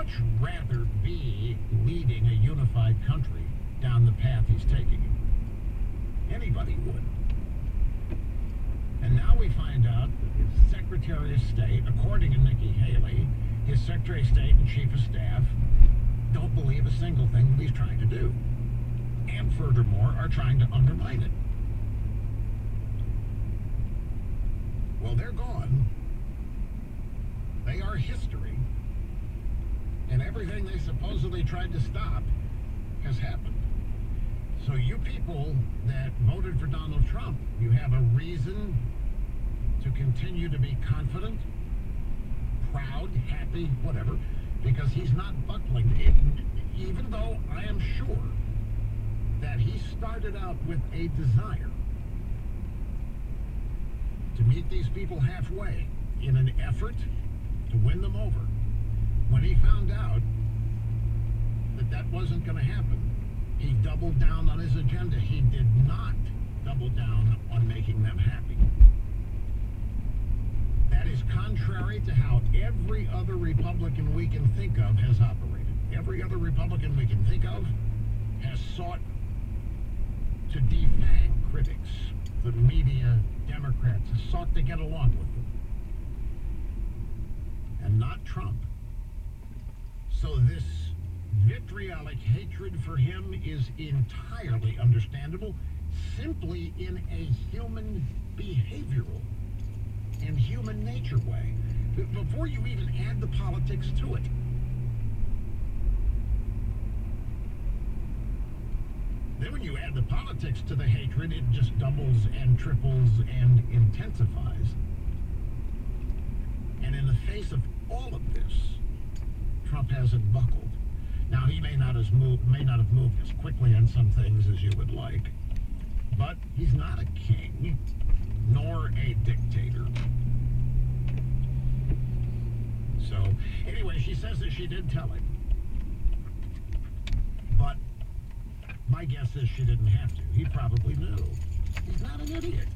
much rather be leading a unified country down the path he's taking. Anybody would. And now we find out that his Secretary of State, according to Nikki Haley, his Secretary of State and Chief of Staff don't believe a single thing that he's trying to do. And furthermore, are trying to undermine it. Well, they're gone. They are history. And everything they supposedly tried to stop has happened. So you people that voted for Donald Trump, you have a reason to continue to be confident, proud, happy, whatever, because he's not buckling. Even though I am sure that he started out with a desire to meet these people halfway in an effort to win them over. When he found out that that wasn't going to happen, he doubled down on his agenda. He did not double down on making them happy. That is contrary to how every other Republican we can think of has operated. Every other Republican we can think of has sought to defang critics. The media, Democrats, have sought to get along with them. And not Trump. So this vitriolic hatred for him is entirely understandable, simply in a human behavioral and human nature way, before you even add the politics to it. Then when you add the politics to the hatred, it just doubles and triples and intensifies. And in the face of all of this, Trump hasn't buckled. Now, he may not have moved as quickly on some things as you would like, but he's not a king, nor a dictator. So, anyway, she says that she did tell him. But my guess is she didn't have to. He probably knew. He's not an idiot.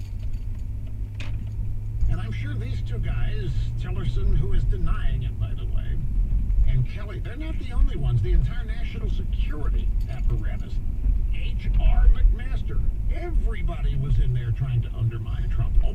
And I'm sure these two guys, Tillerson, who is denying it, by the way, and Kelly, they're not the only ones. The entire national security apparatus, H.R. McMaster, everybody was in there trying to undermine Trump. Oh,